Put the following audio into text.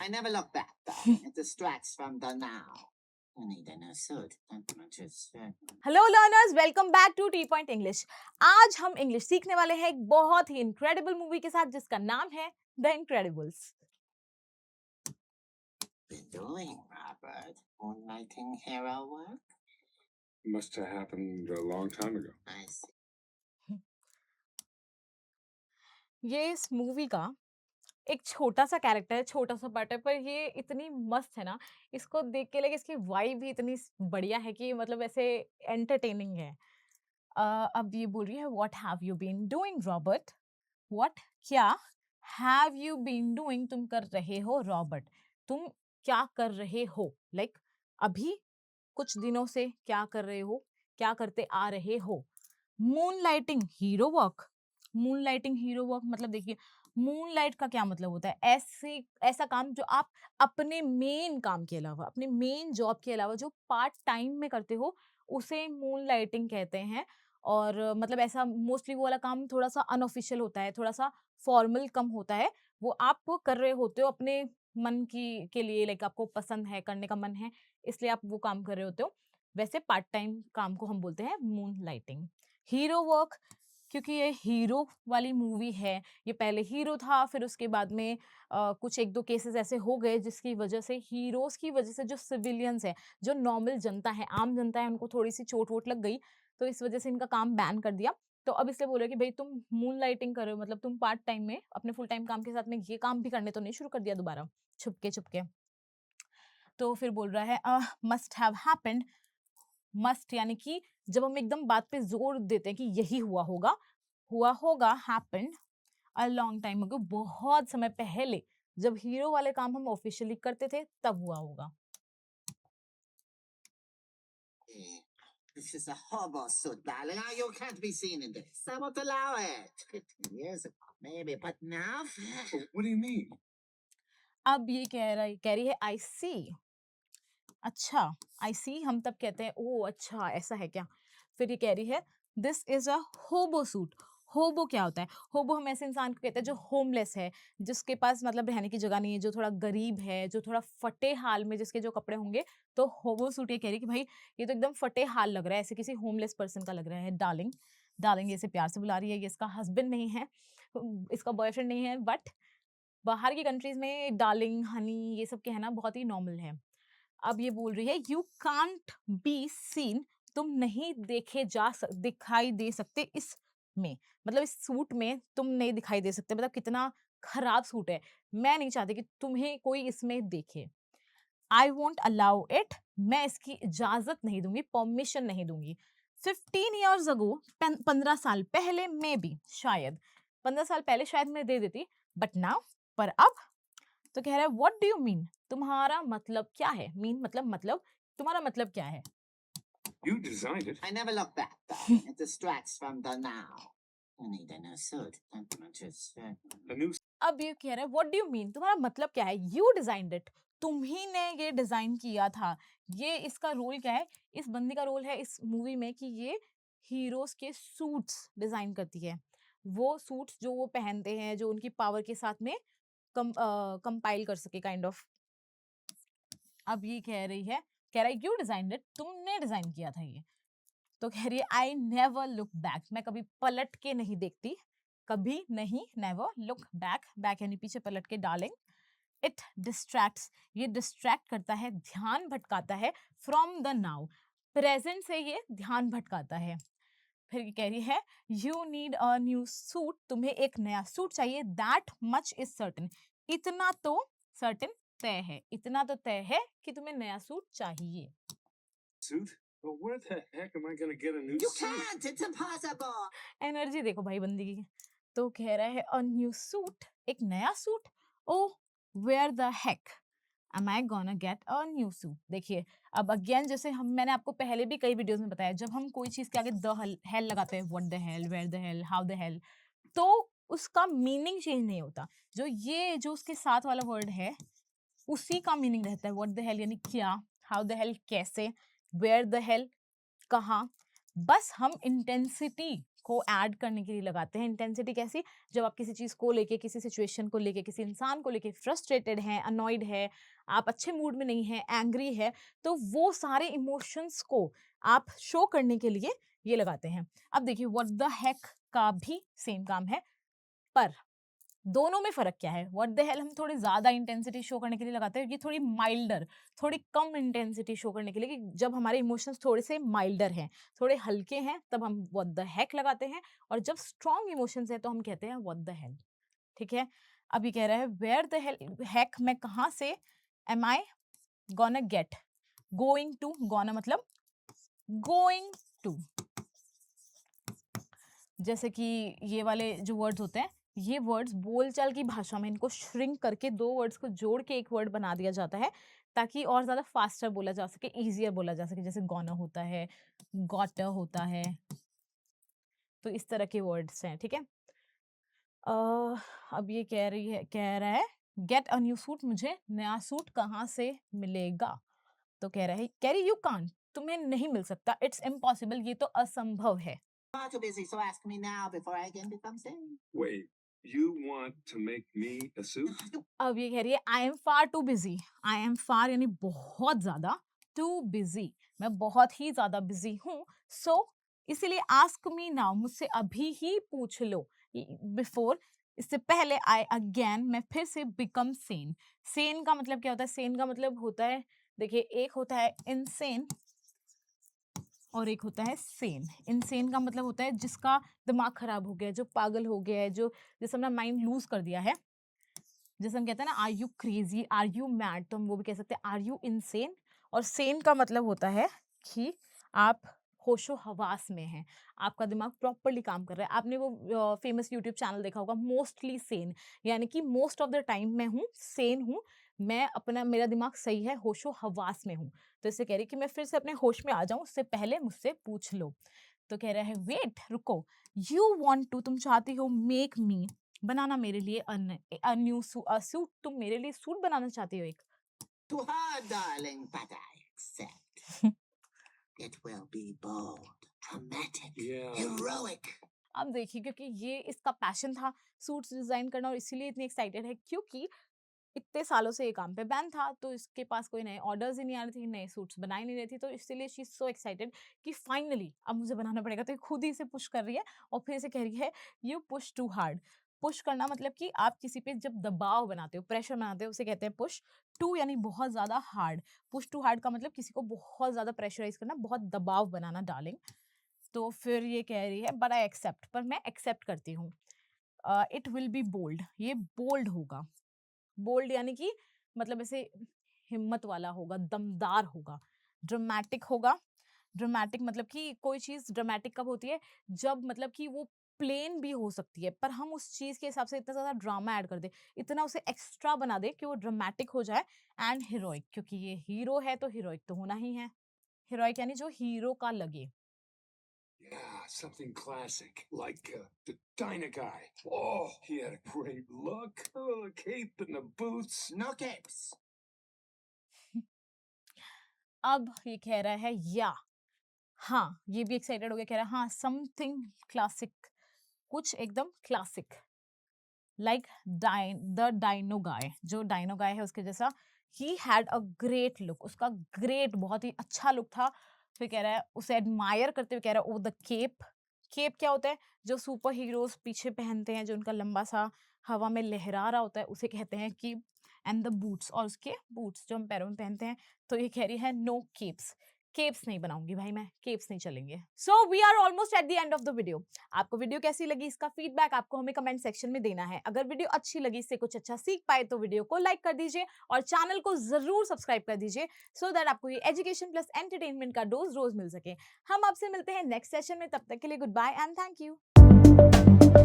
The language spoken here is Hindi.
I never look back, darling. It distracts from the now. You need a new suit. Don't you just hello learners, welcome back to T point English. आज हम इंग्लिश सीखने वाले हैं एक बहुत ही इनक्रेडिबल मूवी के साथ जिसका नाम है the Incredibles. been doing, Robert? Moonlighting hero work? Must have happened a long time ago. I see. ये इस मूवी का एक छोटा सा कैरेक्टर है, छोटा सा पार्ट है, पर ये इतनी मस्त है ना। इसको देख के लगे इसकी वाइब भी इतनी बढ़िया है कि मतलब ऐसे एंटरटेनिंग है। अब ये बोल रही है what have you been doing Robert. What, क्या, हैव यू बीन डूइंग, तुम कर रहे हो रॉबर्ट, तुम क्या कर रहे हो, लाइक अभी कुछ दिनों से क्या कर रहे हो, क्या करते आ रहे हो। Moon lighting hero work, moon lighting hero work मतलब देखिए मून लाइट का क्या मतलब होता है, ऐसे ऐसा काम जो आप अपने मेन काम के अलावा, अपने मेन जॉब के अलावा जो पार्ट टाइम में करते हो उसे मून लाइटिंग कहते हैं। और मतलब ऐसा मोस्टली वो वाला काम थोड़ा सा अनऑफिशियल होता है, थोड़ा सा फॉर्मल कम होता है। वो आप कर रहे होते हो अपने मन की के लिए, लाइक आपको पसंद है, करने का मन है, इसलिए आप वो काम कर रहे होते हो। वैसे पार्ट टाइम काम को हम बोलते हैं मून लाइटिंग। हीरो वर्क, क्योंकि ये हीरो वाली मूवी है, ये पहले हीरो था, फिर उसके बाद में कुछ एक दो केसेस ऐसे हो गए जिसकी वजह से हीरोज की वजह से जो सिविलियंस है, जो नॉर्मल जनता है, आम जनता है, उनको थोड़ी सी चोट वोट लग गई, तो इस वजह से इनका काम बैन कर दिया। तो अब इसलिए बोल रहे कि भाई तुम मून लाइटिंग कर रहे हो, मतलब तुम पार्ट टाइम में अपने फुल टाइम काम के साथ में ये काम भी करने तो नहीं शुरू कर दिया दोबारा छुपके छुपके। तो फिर बोल रहा है मस्ट हैव हैपेंड। मस्ट यानी कि जब हम एकदम बात पे जोर देते हैं कि यही हुआ होगा, happened a long time ago, बहुत समय पहले जब हीरो वाले काम हम ऑफिशियली करते थे तब हुआ होगा। This is a hobo suit, darling. You can't be seen in this. I won't allow it. 15 years ago, maybe, but now. What do you mean? अब ये कह रही है आई सी। अच्छा, आई सी हम तब कहते हैं ओ अच्छा ऐसा है क्या। फिर ये कह रही है दिस इज अ होबो सूट। होबो क्या होता है? होबो हम ऐसे इंसान को कहते हैं जो होमलेस है, जिसके पास मतलब रहने की जगह नहीं है, जो थोड़ा गरीब है, जो थोड़ा फटे हाल में जिसके जो कपड़े होंगे। तो होबो सूट ये कह रही है कि भाई ये तो एकदम फटे हाल लग रहा है, ऐसे किसी होमलेस पर्सन का लग रहा है। डार्लिंग, डार्लिंग ऐसे प्यार से बुला रही है, ये इसका हस्बैंड नहीं है, इसका बॉयफ्रेंड नहीं है, बट बाहर की कंट्रीज में डार्लिंग, हनी ये सब कहना बहुत ही नॉर्मल है। अब ये बोल रही है यू कांट बी सीन, तुम नहीं दिखाई दे सकते इसमें, मतलब इस सूट में तुम नहीं दिखाई दे सकते, मतलब कितना खराब सूट है, मैं नहीं चाहती कि तुम्हें कोई इसमें देखे। आई वोंट अलाउ इट, मैं इसकी इजाजत नहीं दूंगी, परमिशन नहीं दूंगी। 15 years अगो, 15 साल पहले, मे बी शायद 15 साल पहले शायद मैं दे देती, बट नाउ, पर अब। तो कह रहा है व्हाट डू यू मीन, तुम्हारा मतलब क्या है। मीन मतलब तुम्हारा मतलब क्या है। You designed it. I never look back, darling. It distracts from the now. You need a new suit. Don't you just A new अब ये कह रहा है व्हाट डू यू मीन, तुम्हारा मतलब क्या है। यू डिजाइंड इट, तुम ही ने ये डिजाइन किया था। ये इसका रोल क्या है, इस बंदी का रोल है इस मूवी में कि ये हीरोज के सूट्स डिजाइन करती है। वो सूट्स जो वो पहनते हैं, जो उनकी पावर के साथ में कंपाइल कर सके, काइंड ऑफ। अब ये कह रहा है यू डिजाइंड इट, तुमने डिजाइन किया था ये। तो कह रही है आई नेवर लुक बैक, मैं कभी पलट के नहीं देखती, कभी नहीं, नेवर लुक बैक, बैक यानी पीछे पलट के। डार्लिंग, इट डिस्ट्रैक्ट्स, ये डिस्ट्रैक्ट करता है, ध्यान भटकाता है, फ्रॉम द नाउ, प्रेजेंट से ये ध्यान भटकाता है। फिर ये कह रही है you need a new suit, तुम्हें एक नया सूट चाहिए, दैट मच इज सर्टेन, इतना तो सर्टेन तय है, इतना तो तय है कि तुम्हें नया सूट चाहिए। suit. But where the heck am I going to get a new You suit? can't. It's impossible. Energy देखो भाई बंदी की। तो कह रहा है अ न्यू सूट, एक नया सूट। Oh where the heck am I gonna get a new suit. देखिए अब अगेन, जैसे मैंने आपको पहले भी कई वीडियोस में बताया, जब हम कोई चीज के आगे द हेल लगाते हैं, what the hell, where the hell, how the hell, तो उसका मीनिंग चेंज नहीं होता। जो उसके साथ वाला वर्ड है उसी का मीनिंग रहता है। व्हाट द हेल यानी क्या, हाउ द हेल कैसे, वेयर द हेल कहाँ, बस हम इंटेंसिटी को ऐड करने के लिए लगाते हैं। इंटेंसिटी कैसी? जब आप किसी चीज़ को लेके, किसी सिचुएशन को लेके, किसी इंसान को लेके फ्रस्ट्रेटेड हैं, अनॉयड है, आप अच्छे मूड में नहीं हैं, एंग्री है, तो वो सारे इमोशंस को आप शो करने के लिए ये लगाते हैं। अब देखिए व्हाट द हेक का भी सेम काम है, पर दोनों में फ़र्क क्या है? व्हाट द हेल हम थोड़ी ज़्यादा इंटेंसिटी शो करने के लिए लगाते हैं, ये थोड़ी माइल्डर, थोड़ी कम इंटेंसिटी शो करने के लिए, कि जब हमारे इमोशंस थोड़े से माइल्डर हैं, थोड़े हल्के हैं, तब हम व्हाट द हेक लगाते हैं, और जब स्ट्रॉन्ग इमोशंस है तो हम कहते हैं व्हाट द हेल। ठीक है? अब ये कह रहा है वेयर द हेल हेक मैं कहाँ से am I gonna get, going to, gonna मतलब गोइंग टू। जैसे कि ये वाले जो वर्ड्स होते हैं, ये वर्ड्स बोलचाल की भाषा में इनको श्रिंक करके दो वर्ड्स को जोड़ के एक वर्ड बना दिया जाता है, ताकि और ज़्यादा फास्टर बोला जा सके, ईज़ियर बोला जा सके। जैसे गोना होता है, गॉट होता है, तो इस तरह के वर्ड्स हैं, ठीक है? अब ये कह रहा है गेट अ न्यू सूट, मुझे नया सूट कहाँ से मिलेगा? तो कह रहा है कैरी यू कांट, तुम्हें नहीं मिल सकता, इट्स इम्पॉसिबल, ये तो असंभव है। Far too busy, so ask me now before I again become sane. Wait, you want to make me a suit? अब ये कह रही है I am far too busy, I am फार यानी बहुत ज्यादा, टू बिजी मैं बहुत ही ज्यादा बिजी हूँ, सो इसीलिए आस्क मी नाउ, मुझसे अभी ही पूछ लो, बिफोर इससे पहले आई अगेन मैं फिर से बिकम सेन। सेन का मतलब क्या होता है? सेन का मतलब होता है, देखिए एक होता है इनसेन और एक होता है सेन। इनसेन का मतलब होता है जिसका दिमाग खराब हो गया है, जो पागल हो गया है, जो जिसने अपना माइंड लूज कर दिया है, जैसे हम कहते हैं ना are you crazy, are you mad, तो हम वो भी कह सकते हैं आर यू इनसेन। और सेन का मतलब होता है कि आप होशो हवास में हैं, आपका दिमाग प्रॉपरली काम कर रहा है। आपने वो फेमस यूट्यूब चैनल देखा होगा मोस्टली सेन, यानी कि मोस्ट ऑफ द टाइम मैं हूँ सेन हूँ, मैं अपना मेरा दिमाग सही है, होशो हवास में हूँ। तो इससे कह रही कि मैं फिर से अपने होश में आ जाऊँ, उससे पहले मुझसे पूछ लो। तो कह रहा है वेट रुको, यू वॉन्ट टू तुम चाहती हो, मेक मी बनाना मेरे लिए a new सूट, तुम मेरे लिए सूट बनाना चाहती हो एक। Too hard, darling, but I accept. It will be bold, dramatic, Yeah. heroic. अब देखिए क्योंकि ये इसका पैशन था सूट्स डिजाइन करना, और इसीलिए इतनी एक्साइटेड है क्योंकि इतने सालों से ये काम पे बैन था, तो इसके पास कोई नए ऑर्डर्स ही नहीं आ रहे थे, नए सूट्स बना ही नहीं रही थी, तो इसीलिए शी इज सो एक्साइटेड कि फाइनली अब मुझे बनाना पड़ेगा। तो ये खुद ही से पुश कर रही है और फिर से कह रही है you push too hard. Push करना मतलब कि आप किसी पे जब दबाव बनाते हो, प्रेशर बनाते हो, उसे कहते हैं पुश। टू यानी बहुत ज्यादा हार्ड, पुश टू हार्ड का मतलब किसी को बहुत ज्यादा प्रेशराइज करना, बहुत दबाव बनाना डार्लिंग। तो फिर ये कह रही है बट आई एक्सेप्ट, पर मैं एक्सेप्ट करती हूँ। इट विल बी बोल्ड, ये बोल्ड होगा। बोल्ड यानी कि मतलब ऐसे हिम्मत वाला होगा, दमदार होगा, ड्रामेटिक होगा। ड्रामेटिक मतलब कि कोई चीज ड्रामेटिक कब होती है? जब मतलब कि वो प्लेन भी हो सकती है, पर हम उस चीज के हिसाब से इतना ज्यादा ड्रामा ऐड कर दे, इतना उसे एक्स्ट्रा बना दे कि वो ड्रामेटिक हो जाए। एंड हीरोइक, क्योंकि ये हीरो है तो हीरोइक तो होना ही है। हीरोइक यानी जो हीरो का लगे। Yeah, something classic, like the Dyna guy. Oh, he had a great look. Oh, the cape and the boots. No capes. अब ये कह रहा है या हाँ, ये भी एक्साइटेड हो गया, कह रहा है हाँ समथिंग क्लासिक, कुछ एकदम क्लासिक, लाइक द डाइनो गाय, जो डाइनो गाय है उसके जैसा। He had a great look, उसका ग्रेट बहुत ही अच्छा लुक था। फिर कह रहा है उसे एडमायर करते हुए कह रहा है ओ द केप। केप क्या होता है? जो सुपर हीरोज पीछे पहनते हैं, जो उनका लंबा सा हवा में लहरा रहा होता है, उसे कहते हैं कि एंड द बूट्स, और उसके बूट्स जो हम पैरों में पहनते हैं। तो ये कह रही है नो केप्स, केप्स नहीं बनाऊंगी भाई मैं, केप्स नहीं चलेंगे। So we are almost at the end of the video. आपको वीडियो कैसी लगी, इसका फीडबैक आपको हमें कमेंट सेक्शन में देना है। अगर वीडियो अच्छी लगी, इससे कुछ अच्छा सीख पाए, तो वीडियो को लाइक कर दीजिए और चैनल को जरूर सब्सक्राइब कर दीजिए, सो दैट आपको ये एजुकेशन प्लस एंटरटेनमेंट का डोज रोज मिल सके। हम आपसे मिलते हैं नेक्स्ट सेशन में, तब तक के लिए good bye and thank you.